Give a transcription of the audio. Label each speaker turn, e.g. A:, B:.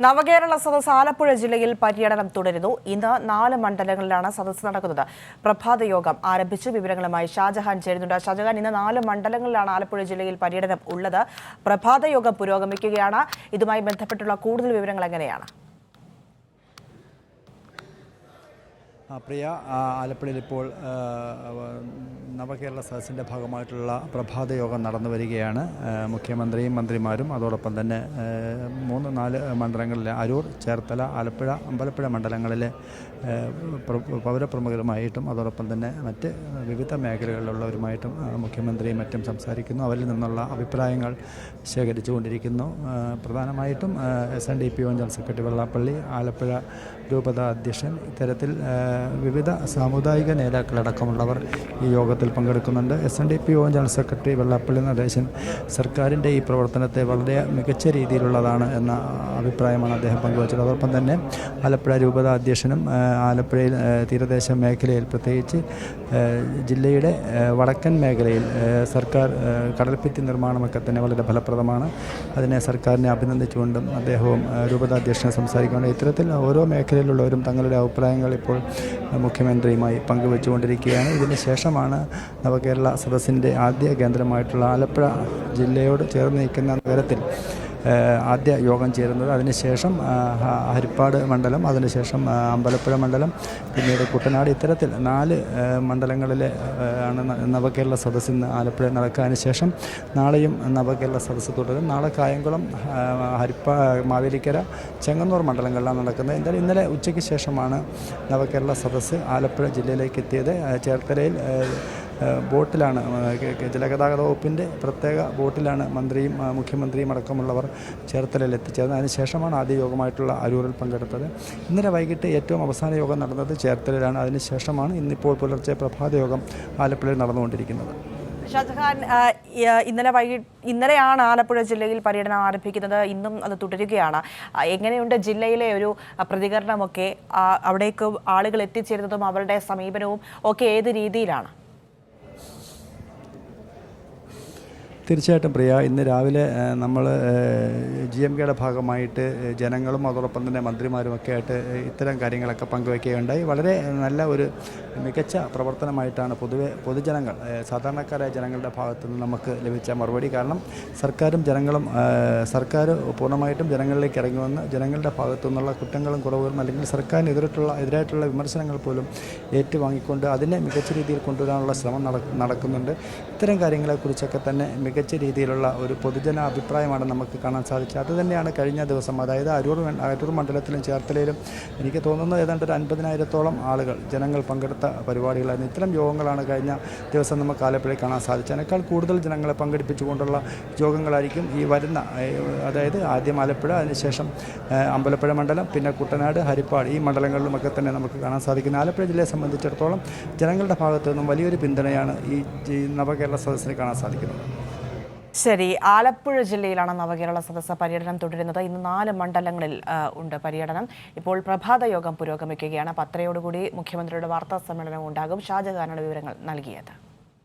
A: നവകേരള സദസ് ആലപ്പുഴ ജില്ലയിൽ പര്യടനം തുടരുന്നു. ഇന്ന് 4 മണ്ഡലങ്ങളിലാണ് സദസ് നടക്കുന്നത്. പ്രഭാത യോഗം ആരംഭിച്ചു. വിവരങ്ങളുമായി ഷാജഹാൻ ചേരുന്നുണ്ട്. ഷാജഹാൻ, ഇന്ന് 4 മണ്ഡലങ്ങളിലാണ് ആലപ്പുഴ ജില്ലയിൽ പര്യടനം ഉള്ളത്. പ്രഭാത യോഗം പുരോഗമിക്കുകയാണ്. ഇതുമായി ബന്ധപ്പെട്ടുള്ള കൂടുതൽ വിവരങ്ങൾ എങ്ങനെയാണ്?
B: പ്രിയ, ആലപ്പുഴയിൽ ഇപ്പോൾ നവകേരള സദസ്സിൻ്റെ ഭാഗമായിട്ടുള്ള പ്രഭാത യോഗം നടന്നു വരികയാണ്. മുഖ്യമന്ത്രിയും മന്ത്രിമാരും അതോടൊപ്പം തന്നെ 3-4 മണ്ഡലങ്ങളിലെ അരൂർ, ചേർത്തല, ആലപ്പുഴ, അമ്പലപ്പുഴ മണ്ഡലങ്ങളിലെ പൗരപ്രമുഖരുമായിട്ടും അതോടൊപ്പം തന്നെ മറ്റ് വിവിധ മേഖലകളിലുള്ളവരുമായിട്ടും മുഖ്യമന്ത്രിയും മറ്റും സംസാരിക്കുന്നു. അവരിൽ നിന്നുള്ള അഭിപ്രായങ്ങൾ ശേഖരിച്ചുകൊണ്ടിരിക്കുന്നു. പ്രധാനമായിട്ടും SNDP general secretary Vellappally, Alappuzha രൂപത അധ്യക്ഷൻ, ഇത്തരത്തിൽ വിവിധ സാമുദായിക നേതാക്കളടക്കമുള്ളവർ ഈ യോഗത്തിൽ പങ്കെടുക്കുന്നുണ്ട്. SNDP general secretary Vellappally Natesan സർക്കാരിൻ്റെ ഈ പ്രവർത്തനത്തെ വളരെ മികച്ച രീതിയിലുള്ളതാണ് എന്ന അഭിപ്രായമാണ് അദ്ദേഹം പങ്കുവച്ചത്. അതോടൊപ്പം തന്നെ ആലപ്പുഴ രൂപത അധ്യക്ഷനും ആലപ്പുഴയിൽ തീരദേശ മേഖലയിൽ, പ്രത്യേകിച്ച് ജില്ലയുടെ വടക്കൻ മേഖലയിൽ സർക്കാർ കടൽഭിത്തി നിർമ്മാണമൊക്കെ തന്നെ വളരെ ഫലപ്രദമാണ്. അതിനെ സർക്കാരിനെ അഭിനന്ദിച്ചുകൊണ്ടും അദ്ദേഹവും രൂപത അധ്യക്ഷനെ സംസാരിക്കുകയാണ്. ഇത്തരത്തിൽ ഓരോ മേഖലയിലുള്ളവരും തങ്ങളുടെ അഭിപ്രായങ്ങൾ ഇപ്പോൾ മുഖ്യമന്ത്രിയുമായി പങ്കുവെച്ചുകൊണ്ടിരിക്കുകയാണ്. ഇതിന് ശേഷമാണ് നവകേരള സദസ്സിൻ്റെ ആദ്യ കേന്ദ്രമായിട്ടുള്ള ആലപ്പുഴ ജില്ലയോട് ചേർന്ന് നിൽക്കുന്ന നഗരത്തിൽ ആദ്യ യോഗം ചേരുന്നത്. അതിനുശേഷം ഹരിപ്പാട് മണ്ഡലം, അതിനുശേഷം അമ്പലപ്പുഴ മണ്ഡലം, പിന്നീട് കുട്ടനാട്, ഇത്തരത്തിൽ 4 മണ്ഡലങ്ങളിലെ ആണ് നവകേരള സദസ്സ് ഇന്ന് ആലപ്പുഴ നടക്കുക. അതിനുശേഷം നാളെയും നവകേരള സദസ്സ് തുടരും. നാളെ കായംകുളം, മാവേലിക്കര, ചെങ്ങന്നൂർ മണ്ഡലങ്ങളിലാണ് നടക്കുന്നത്. എന്തായാലും ഇന്നലെ ഉച്ചയ്ക്ക് ശേഷമാണ് നവകേരള സദസ്സ് ആലപ്പുഴ ജില്ലയിലേക്ക് എത്തിയത്. ചേർത്തലയിൽ ബോട്ടിലാണ്, ജലഗതാഗത വകുപ്പിൻ്റെ പ്രത്യേക ബോട്ടിലാണ് മന്ത്രിയും മുഖ്യമന്ത്രിയും അടക്കമുള്ളവർ ചേർത്തലയിൽ എത്തിച്ചേർന്നത്. അതിനുശേഷമാണ് ആദ്യ യോഗമായിട്ടുള്ള അരൂരിൽ പങ്കെടുത്തത്. ഇന്നലെ വൈകിട്ട് ഏറ്റവും അവസാന യോഗം നടന്നത് ചേർത്തലയിലാണ്. അതിനുശേഷമാണ് ഇന്നിപ്പോൾ പുലർച്ചെ പ്രഭാത യോഗം ആലപ്പുഴയിൽ നടന്നുകൊണ്ടിരിക്കുന്നത്.
A: ഷാജഹാൻ, ഇന്നലെയാണ് ആലപ്പുഴ ജില്ലയിൽ പര്യടനം ആരംഭിക്കുന്നത്. ഇന്നും അത് തുടരുകയാണ്. എങ്ങനെയുണ്ട് ജില്ലയിലെ ഒരു പ്രതികരണമൊക്കെ? അവിടേക്ക് ആളുകൾ എത്തിച്ചേരുന്നതും അവരുടെ സമീപനവും ഒക്കെ ഏത് രീതിയിലാണ്?
B: തീർച്ചയായിട്ടും പ്രിയ, ഇന്ന് രാവിലെ നമ്മൾ GMKയുടെ ഭാഗമായിട്ട് ജനങ്ങളും അതോടൊപ്പം തന്നെ മന്ത്രിമാരുമൊക്കെ ആയിട്ട് ഇത്തരം കാര്യങ്ങളൊക്കെ പങ്കുവയ്ക്കുകയുണ്ടായി. വളരെ നല്ല ഒരു മികച്ച പ്രവർത്തനമായിട്ടാണ് പൊതുജനങ്ങൾ, സാധാരണക്കാരായ ജനങ്ങളുടെ ഭാഗത്തു നിന്ന് നമുക്ക് ലഭിച്ച മറുപടി. കാരണം സർക്കാർ പൂർണ്ണമായിട്ടും ജനങ്ങളിലേക്ക് ഇറങ്ങി വന്ന് ജനങ്ങളുടെ ഭാഗത്തു നിന്നുള്ള കുറ്റങ്ങളും കുറവുകളും അല്ലെങ്കിൽ സർക്കാരിന് എതിരായിട്ടുള്ള വിമർശനങ്ങൾ പോലും ഏറ്റുവാങ്ങിക്കൊണ്ട് അതിനെ മികച്ച രീതിയിൽ കൊണ്ടുവരാനുള്ള ശ്രമം നടക്കുന്നുണ്ട്. ഇത്തരം കാര്യങ്ങളെക്കുറിച്ചൊക്കെ തന്നെ മികച്ച രീതിയിലുള്ള ഒരു പൊതുജന അഭിപ്രായമാണ് നമുക്ക് കാണാൻ സാധിച്ചത്. അതുതന്നെയാണ് കഴിഞ്ഞ ദിവസം, അതായത് അരൂർ മണ്ഡലത്തിലും ചേർത്തലയിലും എനിക്ക് തോന്നുന്നത് ഏതാണ്ട് ഒരു 50,000-ഓളം ആളുകൾ, ജനങ്ങൾ പങ്കെടുത്ത പരിപാടികളായിരുന്നു. ഇത്തരം യോഗങ്ങളാണ് കഴിഞ്ഞ ദിവസം നമുക്ക് ആലപ്പുഴയിൽ കാണാൻ സാധിച്ചത്. അതിനേക്കാൾ കൂടുതൽ ജനങ്ങളെ പങ്കെടുപ്പിച്ചുകൊണ്ടുള്ള യോഗങ്ങളായിരിക്കും ഈ വരുന്ന, അതായത് ആദ്യം ആലപ്പുഴ, അതിനുശേഷം അമ്പലപ്പുഴ മണ്ഡലം, പിന്നെ കുട്ടനാട്, ഹരിപ്പാട്, ഈ മണ്ഡലങ്ങളിലുമൊക്കെ തന്നെ നമുക്ക് കാണാൻ സാധിക്കുന്നത്. ആലപ്പുഴ ജില്ലയെ സംബന്ധിച്ചിടത്തോളം ജനങ്ങളുടെ ഭാഗത്തു നിന്നും വലിയൊരു പിന്തുണയാണ് ഈ നവകേരള സദസ്സിന് കാണാൻ സാധിക്കുന്നത്.
A: ശരി, ആലപ്പുഴ ജില്ലയിലാണ് നവകേരള സദസ്സ് പര്യടനം തുടരുന്നത്. ഇന്ന് 4 മണ്ഡലങ്ങളിൽ ഉണ്ട് പര്യടനം. ഇപ്പോൾ പ്രഭാത യോഗം പുരോഗമിക്കുകയാണ്. 10:00 മുഖ്യമന്ത്രിയുടെ വാർത്താ സമ്മേളനം ഉണ്ടാകും. ഷാജഹാനാണ് വിവരങ്ങൾ നൽകിയത്.